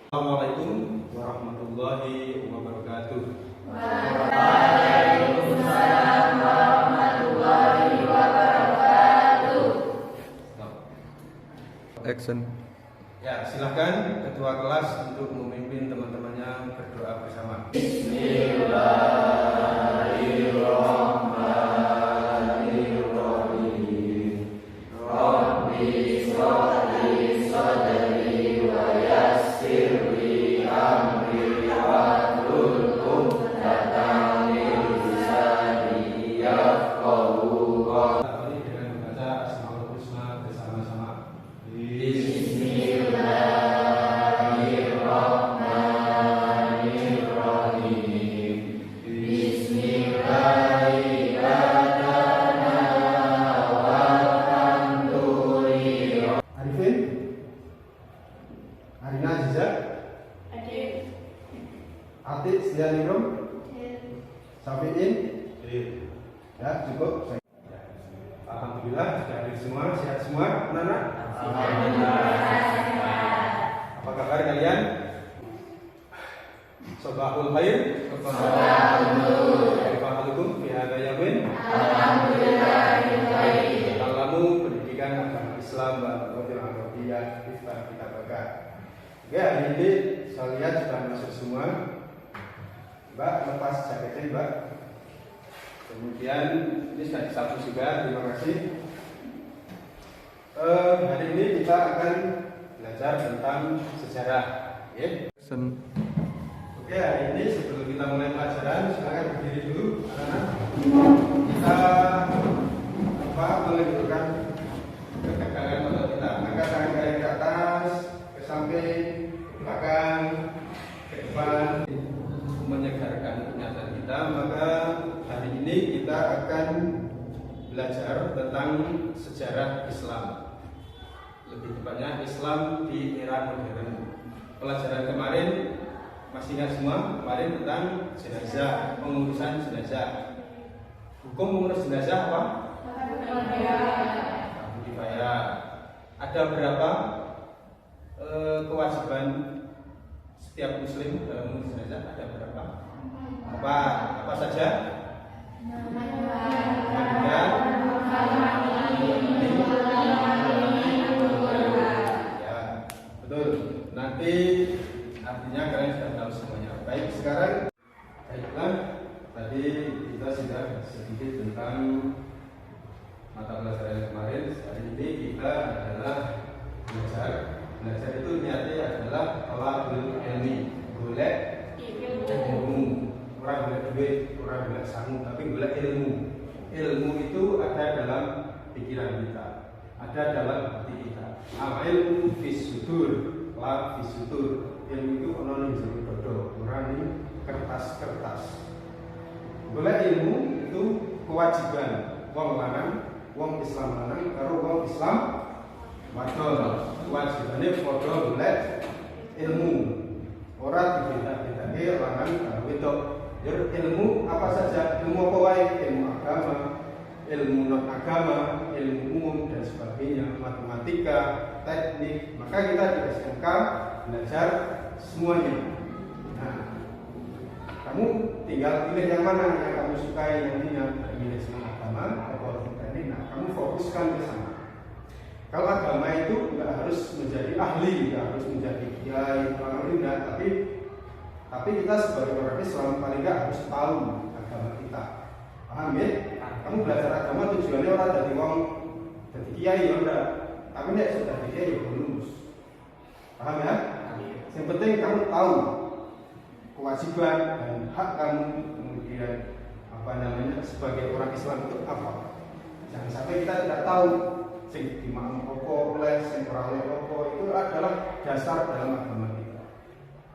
Assalamualaikum warahmatullahi wabarakatuh. Waalaikumsalam warahmatullahi wabarakatuh. Action. Ya, silakan ketua kelas untuk memimpin teman-temannya berdoa bersama. Bismillahirrahmanirrahim. Rabbi shrahli sadri wa yassir li amri wahlul 'uqdatam min lisani yafqahu qawli. Awali dengan membaca Asmaul Husna bersama-sama. Bismillahirrahmanirrahim. Bismillahirrahmanirrahim. Arifin, Arina Aziza, Atik Setianirum, Safiin, ya cukup. Alhamdulillah sudah hadir semua, sehat semua, anak-anak. Apa kabar kalian? Sobahul khair. Kaifahalukum fi hadza yamin? Alamu pendidikan agama Islam Barotil Arabiyah Iftar kita baca. Oke, hari ini saya lihat sudah masuk semua. Mbak, lepas jaketnya Mbak. Kemudian ini sudah disapu juga, terima kasih. Hari ini kita akan belajar tentang sejarah. Action. Oke, hari ini sebelum kita mulai pelajaran, silakan berdiri dulu, anak-anak. Kita menunjukkan ketegangan otot kita. Angkat tangan kalian ke atas, ke samping, ke belakang, ke depan, menyegarkan ingatan kita. Maka hari ini kita akan belajar tentang sejarah Islam. Lebih tepatnya Islam di era modern. Pelajaran kemarin masih ingat semua, kemarin tentang jenazah, pengurusan jenazah. Hukum mengurus jenazah apa? Kifayah. Ada berapa kewajiban setiap muslim dalam mengurus jenazah? Ada berapa? Apa saja? Ya, betul. Nanti artinya kalian sudah tahu semuanya. Baik, sekarang baiklah, tadi kita sudah sedikit tentang mata pelajaran kemarin. Hari ini kita adalah belajar itu niatnya adalah talabul ilmi, golek ilmu. Orang golek duit, orang golek sangu, tapi golek ilmu. Ilmu itu ada dalam pikiran kita, ada dalam hati kita. Ilmu fisudur, la fisudur. Ilmu itu ono ning jero dodo, ora ning kertas-kertas. Golek ilmu itu kewajiban wong lanang, wong Islam lanang karo wong Islam wadon. Kewajibane padha golek ilmu. Ora dibeda-bedake lanang karo wedok. Ilmu apa saja, ilmu apa wae, ilmu agama, ilmu non agama, ilmu umum dan sebagainya, matematika, teknik. Maka kita di SMK belajar semuanya. Nah, kamu tinggal pilih yang mana yang kamu sukai, yang minat, milih senang agama atau teknik. Nah, kamu fokuskan ke sana. Kalau agama itu nggak harus menjadi ahli, nggak harus menjadi kiai, tidak, tapi kita sebagai orang Islam paling nggak harus tahu agama kita. Paham ya? Kamu belajar agama tujuannya orang dari wong jadi kiai ya udah, tapi nek sudah jadi kiai ya lulus. Paham ya? Yang penting kamu tahu kewajiban dan hak kamu, kemudian sebagai orang Islam itu apa. Jangan sampai kita tidak tahu sing dimakmum apa oleh sing ora oleh apa, itu adalah dasar dalam agama kita.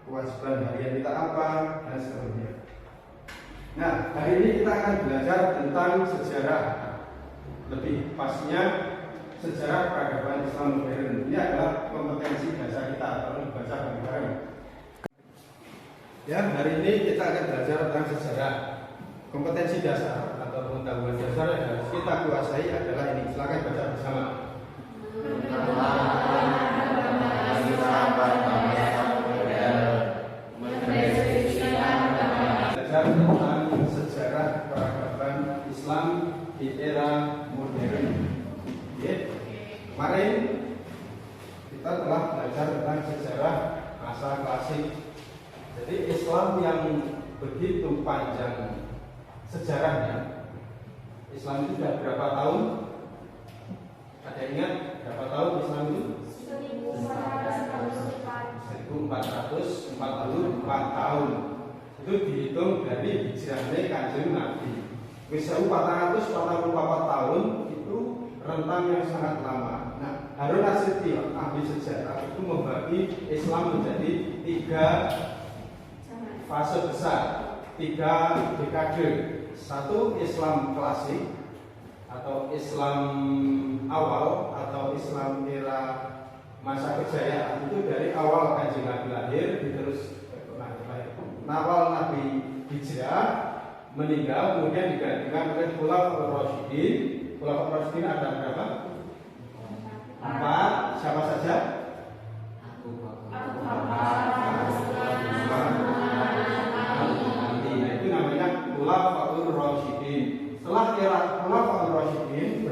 Kewajiban harian kita apa dan seterusnya. Nah, hari ini kita akan belajar tentang sejarah. Lebih pasnya sejarah peradaban Islam modern. Ini adalah kompetensi dasar kita. Kalau dibaca bareng-bareng. Ya, hari ini kita akan belajar tentang sejarah. Kompetensi dasar atau pengetahuan dasar yang harus kita kuasai adalah ini. Silakan baca bersama. belajar tentang sejarah masa klasik. Jadi Islam yang begitu panjang sejarahnya, Islam itu sudah berapa tahun? Ada yang ingat berapa tahun Islam itu? 1444 tahun. Itu dihitung dari hijrahnya Kanjeng Nabi. Wis 1444 tahun itu rentang yang sangat lama. Nah, Harun As-Siti ahli sejarah itu membagi Islam menjadi 3 fase besar, 3 dekade. Satu Islam klasik atau Islam awal atau Islam era masa kejayaan, itu dari awal Kanjeng Nabi lahir terus awal Nabi hijrah meninggal, kemudian digantikan oleh Khulafaur Rasyidin. Khulafaur Rasyidin ada berapa? 4. Siapa saja? Nah, itu namanya Khulafaur Rasyidin. Setelah era Khulafaur Rasyidin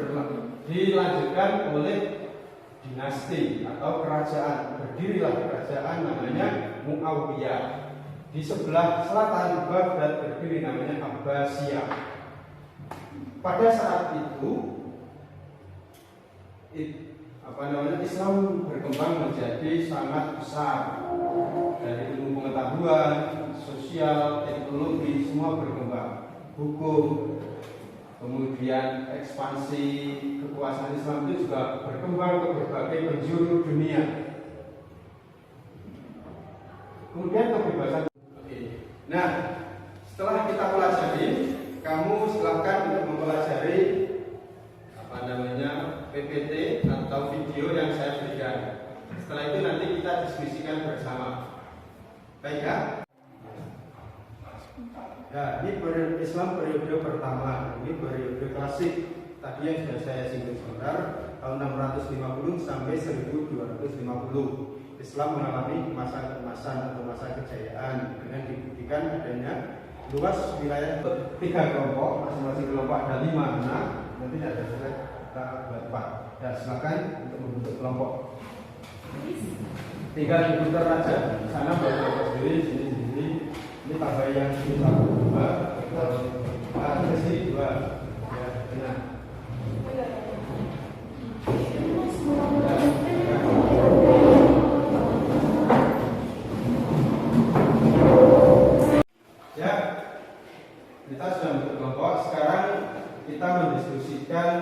dilanjutkan oleh dinasti atau kerajaan. Berdirilah kerajaan namanya Muawiyah. Di sebelah selatan Baghdad berdiri namanya Abbasiyah. Pada saat itu Islam berkembang menjadi sangat besar. Dari ilmu pengetahuan, sosial, teknologi, semua berkembang. Hukum, kemudian ekspansi kekuasaan Islam itu juga berkembang ke berbagai penjuru dunia. Kemudian kebebasan. Nah, setelah kita pelajari, kamu silahkan untuk mempelajari PPT atau video yang saya berikan. Setelah itu nanti kita diskusikan bersama. Baik ya? Ya, ini Islam periode pertama, ini periode klasik. Tadi yang sudah saya singgung sebentar, tahun 650 sampai 1250. Islam mengalami masa keemasan atau masa kejayaan dengan dibuktikan adanya luas wilayah 3 kelompok, masing-masing kelompok ada 5 anak. Nanti ada kita buat 4. Ya, silakan untuk membentuk kelompok. Tinggal diputar aja. Sana buat kelompok sendiri, sini. Ini tambah yang di 1, 2, ke sini 2. Ya, benar. Ya, kita sudah bentuk kelompok. Sekarang kita mendiskusikan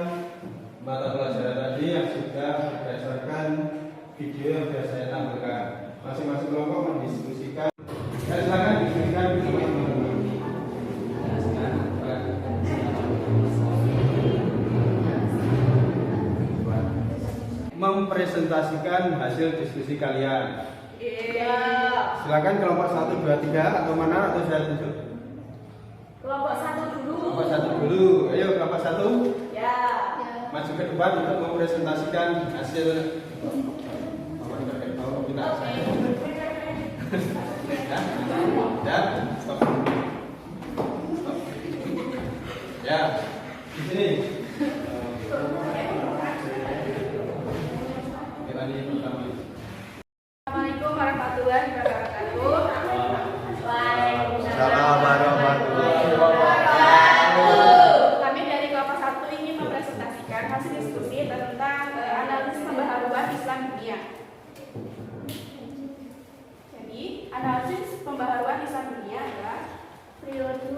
mata pelajaran tadi yang sudah berdasarkan video yang sudah saya tampilkan. Masing-masing kelompok mendiskusikan. Ya, silakan diskusikan mempresentasikan hasil diskusi kalian. Iya. Silakan kelompok 1, 2, 3 atau mana atau saya tunjuk? Kelompok 1 dulu. Kelompok 1 dulu. Ayo kelompok 1. Ya. Maju ke depan untuk mempresentasikan hasil. Ya, stop. Ya, di sini. Assalamualaikum warahmatullahi wabarakatuh. Waalaikumsalam warahmatullahi wabarakatuh. Kami dari kelompok 1 ingin mempresentasikan hasil diskusi tentang analisis pembaharuan Islam dunia. Jadi, analisis pembaharuan Islam dunia adalah periode.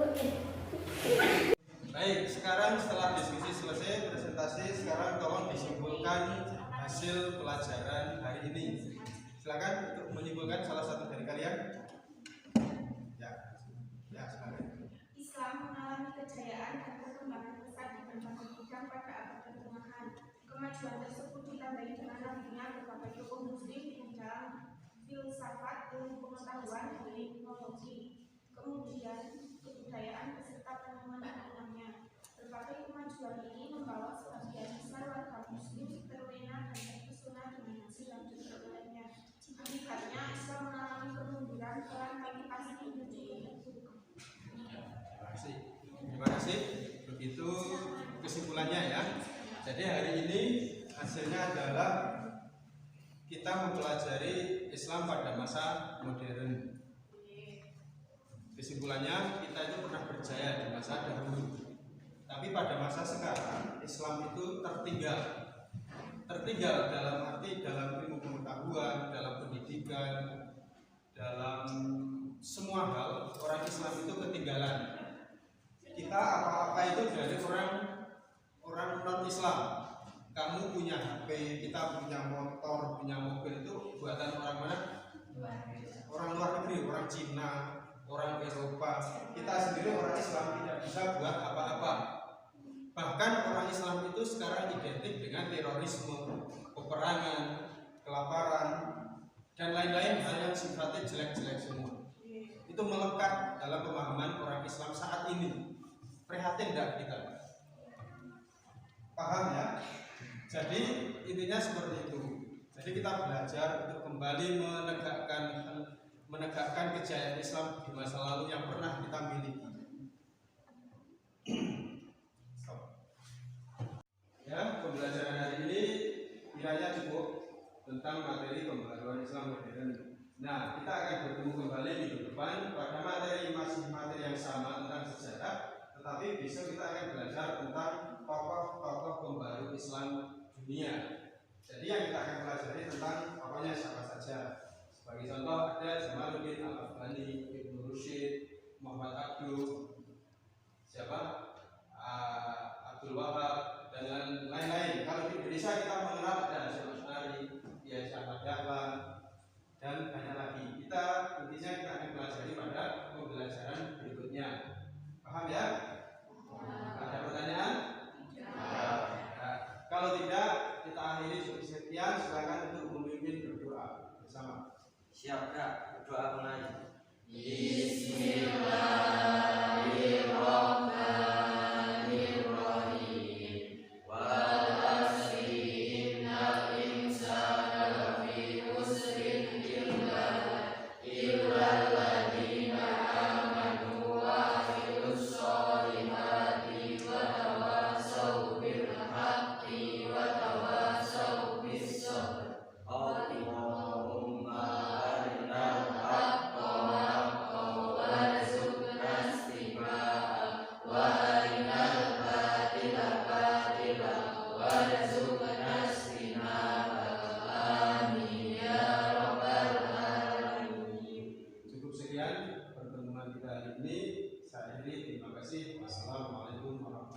Baik, sekarang setelah diskusi selesai, presentasi, sekarang tolong disimpulkan hasil pelajaran hari ini. Silakan untuk menyimpulkan salah satu dari kalian. Ya, silakan. Islam mengalami kejayaan dan perkembangan pesat di berbagai bidang pada abad pertengahan. Kemajuan tersebut ditambahi dengan lahirnya berbagai tokoh muslim di bidang filsafat, ilmu pengetahuan, dan teknologi. Kemudian kebudayaan beserta penanaman-penanamnya. Berbagai kemajuan ini membawa sebagian besar warga muslim terlena dan terpesona dengan hasil yang diperolehnya. Akibatnya Islam mengalami kemunduran pelan tapi pasti menuju Terima kasih. Begitu kesimpulannya ya. Jadi hari ini hasilnya adalah kita mempelajari Islam pada masa modern. Kesimpulannya, kita itu pernah berjaya di masa dahulu, tapi pada masa sekarang Islam itu tertinggal dalam arti dalam ilmu pengetahuan, dalam pendidikan, dalam semua hal. Orang Islam itu ketinggalan. Kita apa-apa itu dari orang non Islam. Kamu punya HP, kita punya motor, punya mobil, itu buatan orang mana? Orang luar negeri, orang Cina, orang Eropa. Kita sendiri orang Islam tidak bisa buat apa-apa. Bahkan orang Islam itu sekarang identik dengan terorisme, peperangan, kelaparan, dan lain-lain hal yang sifatnya jelek-jelek semua. Itu melekat dalam pemahaman orang Islam saat ini. Prihatin tidak kita? Paham ya? Jadi intinya seperti itu. Jadi kita belajar untuk kembali menegakkan kejayaan Islam di masa lalu yang pernah kita miliki. Ya, pembelajaran hari ini kiranya cukup tentang materi pembaharuan Islam modern. Nah, kita akan bertemu kembali minggu depan pada materi yang sama tentang sejarah, tetapi besok kita akan belajar tentang tokoh-tokoh pembaru Islam dunia. Jadi yang kita akan pelajari tentang tokohnya siapa saja. Sebagai contoh ada Jamaluddin Al-Afghani, Ibnu Rushd, Muhammad Abduh, Abdul Wahab, dan lain-lain. Kalau di Indonesia kita mengenal ada Hasyim Asy'ari, Ahmad Dahlan, dan banyak lagi. Intinya kita akan pelajari pada pembelajaran berikutnya. Paham ya? Ada pertanyaan? Nah, kalau tidak, kita akhiri cukup sekian. Silakan untuk memimpin berdoa bersama. Siap Kak, berdoa mulai. Bismillahirrahmanirrahim. Wal asri innal insana lafi khusrin illa alladziina aamanu wa 'amilus sholihati wa tawassaw bil haqqi wa tawassaw bis sabr. Allahumma arinal haqqa haqqan warzuqna ittiba'ah wa arinal batila batilan warzuqna ijtinabah. Amin ya rabbal alamin. Cukup sekian pertemuan kita hari ini. Saya akhiri. Terima kasih. Wassalamualaikum warahmatullahi wabarakatuh.